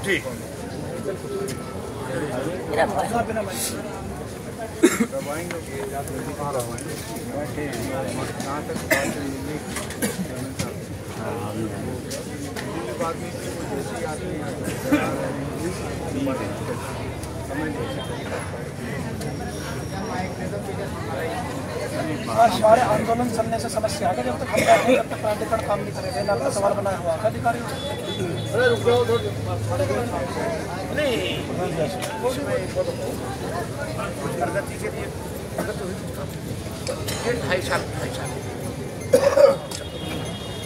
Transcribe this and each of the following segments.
ठीक सारे आंदोलन चलने से समस्या है। जब तक हम बैठे जब तक प्राधिकरण काम नहीं करेगा, इन आपका सवाल बनाया हुआ है अधिकारी प्रगति के लिए 2.5 साल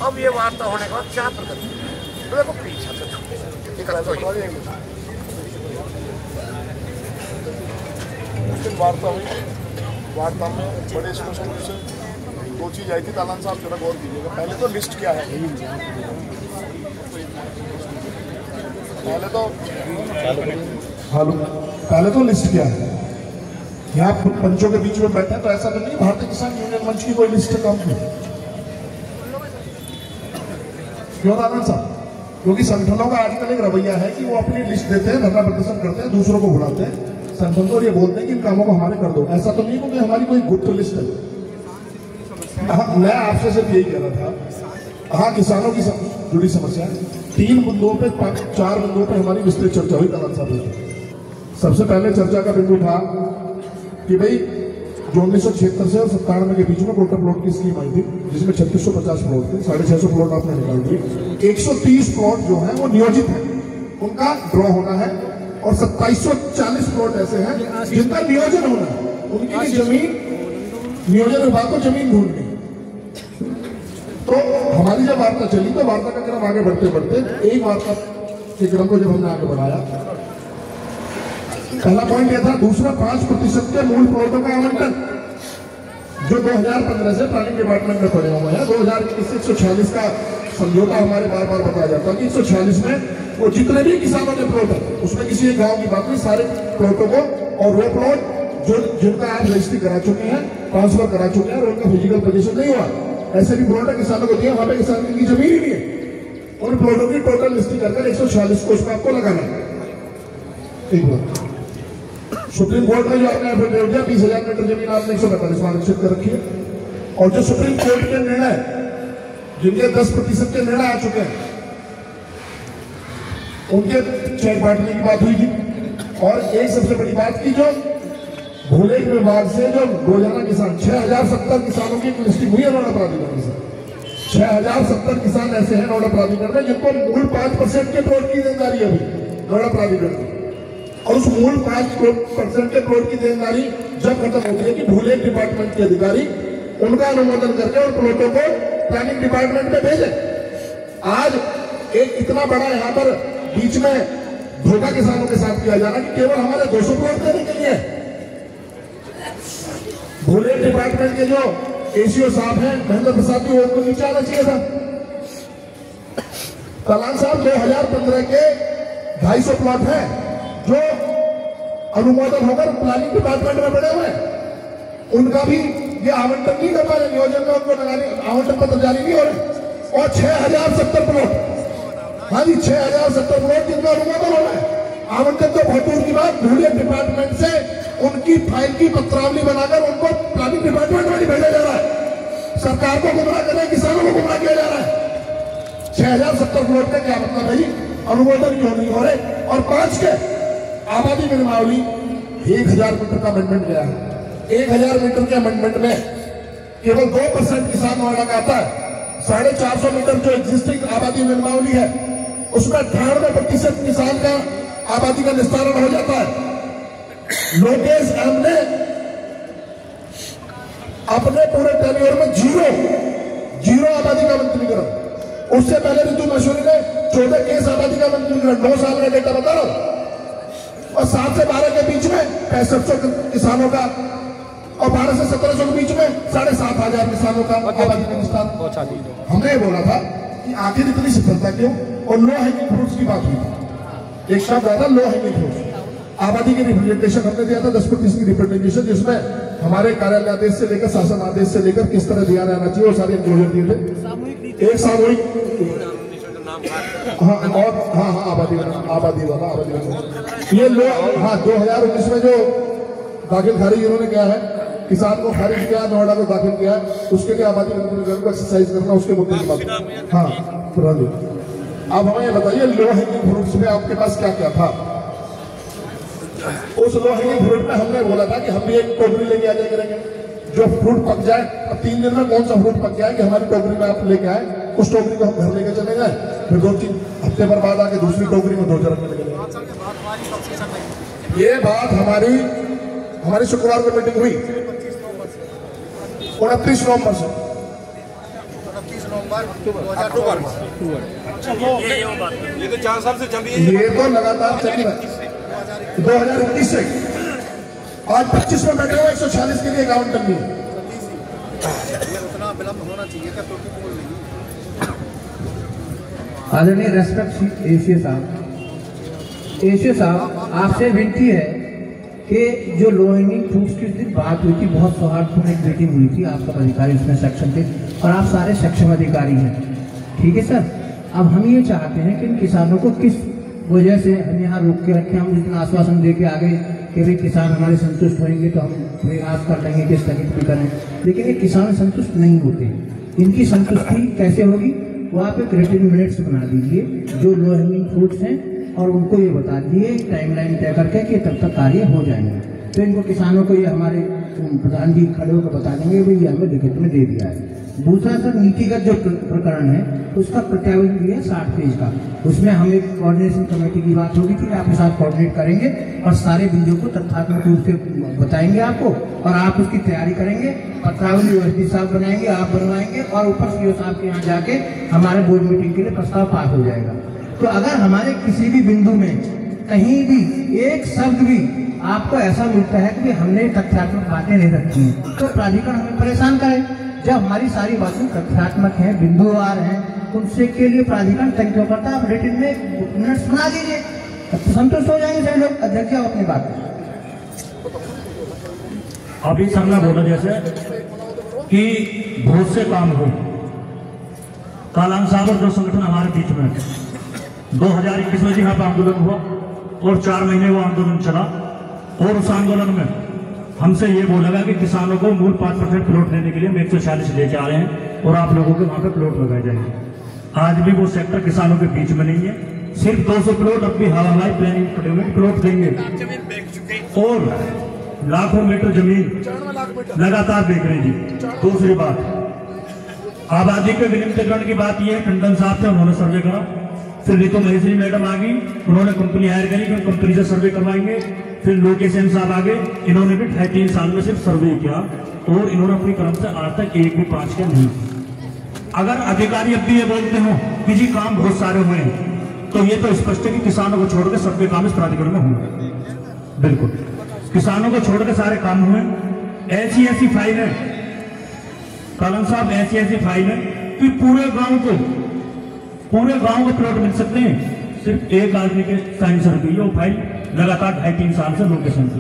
अब ये वार्ता होने के बाद क्या प्रगति तो देखो पीछा से निकला तो मुश्किल वार्ता हुई। वार्ता में बड़े स्पष्ट रूप से 2 चीज़ आई थी। तालान साहब जरा गौर कीजिएगा। पहले तो लिस्ट क्या है, पहले तो लिस्ट क्या है। यहाँ पंचों के बीच में बैठे तो ऐसा तो नहीं भारतीय किसान यूनियन मंच की कोई लिस्ट कम क्यों तालान साहब? क्योंकि संगठनों का आजकल एक रवैया है कि वो अपनी लिस्ट देते हैं, धरना प्रदर्शन करते हैं, दूसरों को बुलाते हैं, संगठन को ये बोलते हैं कि इन कामों को हमारे कर दो। ऐसा तो नहीं क्योंकि हमारी कोई गुप्त लिस्ट है। मैं आपसे सिर्फ यही कह रहा था, हाँ किसानों की जुड़ी समस्या 3 बिंदुओं पे 4 बिंदुओं पे हमारी विस्तृत चर्चा हुई तालान साहब। सबसे पहले चर्चा का बिंदु था कि भाई जो 1976 से और 97 के बीच में कोटा प्लॉट की स्कीम आई थी जिसमें 3650 प्लॉट थे, 650 प्लॉट आपने निकाल दिए। 130 प्लॉट जो है वो नियोजित है, उनका ड्रॉ होना है और 2740 प्लॉट ऐसे हैं जिनका नियोजन होना है। उनकी जमीन नियोजन विभाग को जमीन ढूंढनी। तो हमारी जब वार्ता चली तो वार्ता का क्रम आगे बढ़ते बढ़ते एक वार्ता के क्रम को जब हमने आगे बढ़ाया, पहला पॉइंट यह था। दूसरा 5% के मूल प्लॉटों का आवंटन जो 2015 से प्लानिंग डिपार्टमेंट में पड़े हुए हैं। 2021 से 146 का समझौता हमारे बार बार बताया जाता है कि 146 में वो जितने भी किसानों के प्लॉट है उसमें किसी एक गांव की बात नहीं, सारे प्लॉटों को और वो प्लॉट जो जिनका आप रजिस्ट्री करा चुके हैं, ट्रांसफर करा चुके हैं और उनका फिजिकल पोजीशन नहीं हुआ, ऐसे भी प्लॉट किसानों को दिया, वहां पे किसान की जमीन ही नहीं है। उन प्लॉटों की टोटल लिस्टिंग करके 146 को उसको आपको लगाना है। एक बात सुप्रीम कोर्ट में जो आपने एफिडेविट दिया 20,000 मीटर जमीन आपने 145 में आरक्षित कर रखी है। और जो सुप्रीम कोर्ट के निर्णय जिनके 10% के निर्णय आ चुके हैं उनके चेक बांटने की बात हुई थी। और एक सबसे बड़ी बात की जो भूले विभाग से जो रोजाना किसान 6070 किसानों की लिस्टिंग हुई है नोडा प्राधिकरण से। 6070 किसान ऐसे हैं नोडा प्राधिकरण में जिनको मूल 5% के प्लॉट की देनदारी है अभी नोडा प्राधिकरण में। और उस मूल 5% के प्लॉट की देनदारी जब खत्म होती है कि भूले डिपार्टमेंट के अधिकारी उनका अनुमोदन करके और प्लॉटों को प्लानिंग डिपार्टमेंट में भेजे। आज एक इतना बड़ा यहाँ पर बीच में धोखा किसानों के साथ किया जा रहा है कि केवल हमारे 200 प्लॉट देने के लिए भूले डिपार्टमेंट के जो एसीओ साहब हैं महेंद्र प्रसाद जी, उनको नीचे आना चाहिए था। तालान साहब 2015 के 250 प्लॉट हैं जो अनुमोदन होकर प्लानिंग डिपार्टमेंट में पड़े हुए हैं, उनका भी ये आवंटन नहीं कर पा रहे, नियोजन में उनको आवंटन पत्र जारी नहीं हो रहे। और 6070 प्लॉट, हाँ जी 6070 प्लॉट जिनका अनुमोदन हो रहा है, आवंटन तो बहुत दूर की बात, भूले डिपार्टमेंट से उनकी फाइल की पत्रावली बनाकर उनको प्लानिंग डिपार्टमेंट में भेजा जा रहा है। सरकार को गुमराह करने, किसानों को गुमराह किया जा रहा है। 6070 प्लॉट का क्या मतलब है जी? अनुमोदन क्यों नहीं हो रहे? और 5 के आबादी नियमावली 1000 मीटर का अमेंडमेंट गया है। 1000 मीटर के अमेंडमेंट में केवल 2% किसान नोएडा का आता है। 450 मीटर जो एग्जिस्टिंग आबादी नियमावली है उसमें 98% किसान का आबादी का निस्तारण हो जाता है। लोकेश एम ने अपने पूरे टेन्योर में जीरो आबादी का मंत्रीकरण, उससे पहले ऋतु मशहूरी ने 14 केस आबादी का मंत्रीकरण, 9 साल का डेटा बता रहा हूं। और 7 से 12 के बीच में 6500 किसानों का और 12 से 1700 के बीच में 7500 किसानों का आबादी का विस्तार। हमने बोला था कि आखिर इतनी सफलता क्यों? और लो हैंगिंग फ्रूट्स की बात हुई थी, एक शब्द आया था लो हैंगिंग फ्रूट्स। आबादी की रिप्रेजेंटेशन हमने दिया था 10% की रिप्रेजेंटेशन, जिसमें हमारे कार्यालय आदेश से लेकर शासन आदेश से लेकर किस तरह दिया जाना चाहिए वो सारे इंक्लूजन दिए थे। एक सामूहिक हाँ आबादी वाला ये लोग 2019 में जो दाखिल खारिज इन्होंने किया है, किसान को खारिज किया, नोएडा को दाखिल किया, उसके लिए आबादी को एक्सरसाइज करना, उसके मुद्दे की बात। हाँ अब हमें ये बताइए लो हैंगिंग फ्रूट्स में आपके पास क्या क्या था? उस लो हैंगिंग फ्रूट में हमने बोला था कि हम भी एक टोकरी लेके आ जाए करेंगे, जो फ्रूट पक जाए। अब 3 दिन में कौन सा फ्रूट पक गया कि हमारी टोकरी में आप लेके आए, उस टोकरी को हम घर लेके चले गए, फिर 2-3 हफ्ते पर बाद आके दूसरी टोकरी में 2 रखने लगे। ये बात हमारी शुक्रवार को मीटिंग हुई 29 नवंबर से। ये तो 4 साल से चल रही है, ये तो लगातार चली है 2021 से। आज 25 में बैठे हुए 146 के लिए आवंटन नहीं है। उतना विलंब होना चाहिए था। आदरणीय रेस्पेक्ट एशिया साहब आपसे विनती है कि जो लो हैंगिंग फ्रूट्स की दिन बात हुई थी, बहुत सौहार्दपूर्ण एक मीटिंग हुई थी, आप सब अधिकारी उसमें सेक्शन थे और आप सारे सक्षम अधिकारी हैं, ठीक है सर। अब हम ये चाहते हैं कि इन किसानों को किस वजह से हम यहाँ रोक के रखें। हम जितना आश्वासन दे के आगे कि भाई किसान हमारे संतुष्ट होंगे तो हम प्रयास कर लेंगे कि स्थगित भी करें, लेकिन ये किसान संतुष्ट नहीं होते। इनकी संतुष्टि कैसे होगी? वो आप एक रिटन मिनट्स बना दीजिए जो लो हैंगिंग फ्रूट्स हैं और उनको ये बता दीजिए टाइमलाइन तय करके कि तब तक कार्य हो जाएंगे। तो इनको किसानों को ये हमारे प्रधान जी खड़े होकर बता देंगे भाई ये हमें लिखित में दे दिया है। दूसरा सर नीतिगत जो प्रकरण है उसका प्रत्यावन भी है 60 पेज का, उसमें हम एक कोऑर्डिनेशन कमेटी की बात होगी कि आपके साथ कोऑर्डिनेट करेंगे और सारे बिंदुओं को तथ्यात्मक रूप से बताएंगे आपको और आप उसकी तैयारी करेंगे। पत्रावली ओएसडी साहब बनाएंगे, आप बनवाएंगे और ऊपर सीओ साहब के यहाँ जाके हमारे बोर्ड मीटिंग के लिए प्रस्ताव पास हो जाएगा। तो अगर हमारे किसी भी बिंदु में कहीं भी एक शब्द भी आपको ऐसा मिलता है कि हमने तथ्यात्मक बातें नहीं रखी हैं तो प्राधिकरण हमें परेशान करे। जब हमारी सारी बातें तथ्यात्मक हैं, बिंदुवार हैं, उनसे के लिए प्राधिकरण तय क्यों करता है? आप रिटन में मिनट्स बना दीजिए, संतुष्ट हो जाएंगे सभी लोग। अध्यक्ष आप अपनी बात अभी सामने बोला जैसे कि बहुत से काम हो, कालाम साहब और जो संगठन हमारे बीच में 2021 में यहाँ पे आंदोलन हुआ और 4 महीने वो आंदोलन चला और उस आंदोलन में हमसे ये बोला गया कि किसानों को मूल 5% प्लॉट देने के लिए हम 140 लेके आ रहे हैं और आप लोगों के वहां पे प्लॉट लगाए जाएंगे। आज भी वो सेक्टर किसानों के बीच में नहीं है, सिर्फ 200 प्लॉट अब भी हवाई प्लानिंग पड़े हुए प्लॉट देंगे और लाखों मीटर जमीन लगातार बेच रहे जी। दूसरी बात आबादी के विनियमितीकरण की बात यह है, टंडन साहब थे उन्होंने सर्वे करा, फिर रितु महेश्वरी मैडम आ गई, उन्होंने कंपनी हायर करी कि कंपनी से सर्वे करवाएंगे, फिर लोकेश साहब आ गए, इन्होंने भी 2.5-3 साल में सिर्फ सर्वे किया और इन्होंने अपनी क्रम से आज तक एक भी 5 किया नहीं। अगर अधिकारी अब भी ये बोलते हो कि जी काम बहुत सारे हुए हैं तो ये तो स्पष्ट है कि किसानों को छोड़कर सबके काम इस प्राधिकरण में होंगे। बिल्कुल किसानों को छोड़कर सारे काम हुए। ऐसी फाइल है कालम साहब, ऐसी फाइल है कि पूरे गांव को प्लॉट मिल सकते हैं सिर्फ एक आदमी के साइन से रुकी है वो फाइल लगातार 2.5-3 साल से लोकेशन से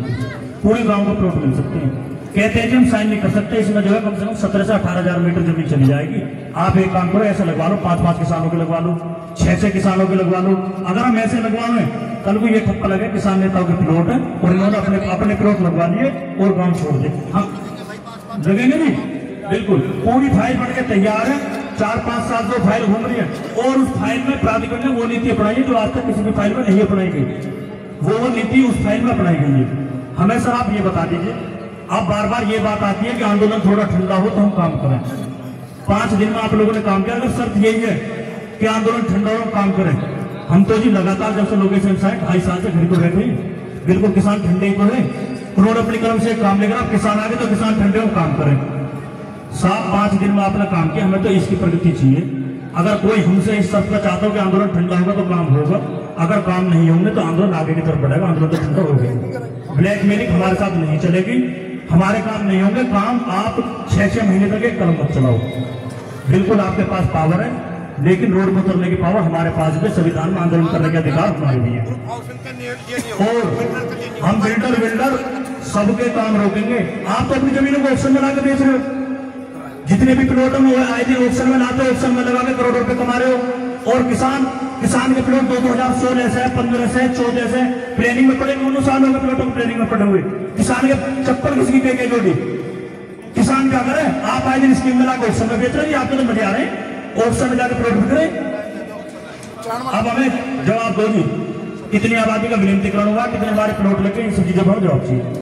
पूरे गांव को प्लॉट मिल सकते हैं। कहते हैं कि हम साइन नहीं कर सकते, इसमें जो है कम से कम 17 से 18,000 मीटर जमीन चली जाएगी। आप एक काम करो, ऐसे लगवा लो, 5-5 किसानों के लगवा लो, 6-6 किसानों के लगवा लो। अगर हम ऐसे लगवाएं कल को ये ठप्पा लगे किसान नेताओं के प्लॉट है और इन्होंने अपने प्लॉट लगवा लिए और गाँव छोड़ दिए, हम लगेंगे नहीं। बिल्कुल पूरी फाइल बन के तैयार है, 4-5 साल से फाइल घूम रही है और उस फाइल में प्राधिकरण ने वो नीति अपनाई है जो आज तक किसी भी फाइल में नहीं अपनाई गई, वो नीति उस फाइल में अपनाई गई है। हमें सर आप ये बता दीजिए, अब बार ये बात आती है कि आंदोलन थोड़ा ठंडा हो तो हम काम करें। 5 दिन में आप लोगों ने काम किया, अगर शर्त यही है कि आंदोलन ठंडा हो काम करें, हम तो जी लगातार जब से लोकेशन साइड 2.5 साल से घर को बैठे बिल्कुल किसान ठंडे ही तो है, उन्होंने अपनी कलम से काम लेकर अब किसान आगे तो किसान ठंडे हो काम करें। 7-5 दिन में आपने काम किया, हमें तो इसकी प्रगति चाहिए। अगर कोई हमसे इस शर्त का चाहता हो कि आंदोलन ठंडा होगा तो काम होगा, अगर काम नहीं होंगे तो आंदोलन आगे की तरफ बढ़ेगा, आंदोलन तो ठंडा हो गया। ब्लैकमेलिंग हमारे साथ नहीं चलेगी, हमारे काम नहीं होंगे, काम आप 6-6 महीने तक एक कलम मत चलाओ। बिल्कुल आपके पास पावर है, लेकिन रोड पर उतरने की पावर हमारे पास भी, संविधान में आंदोलन करने के अधिकार हमारे भी है। और हम बिल्डर सबके काम रोकेंगे। आप तो अपनी जमीनों को ऑप्शन में लाकर बेच रहे हो, जितने भी प्लॉट में आए दिन ऑप्शन में लाते हो, ऑप्शन में लगा के करोड़ रुपए कमा रहे हो। और किसान के प्लॉट 2016 से 15 से 14 से प्लानिंग में पड़े, 9 साल हो गए प्लॉटों को प्लानिंग में पड़े हुए। किसान के चप्पल किसकी के जोड़ी, किसान क्या करे? आप आए दिन स्कीम में लाकर ऑप्शन में बेच रहे हैं, आपके तो मजे आ रहे हैं, ऑप्शन में जाकर प्लॉट बिक रहे। अब हमें जवाब दो जी, कितनी आबादी का विलीनीकरण हुआ, कितने हमारे प्लॉट लगे, इन सब चीजों पर जवाब चाहिए।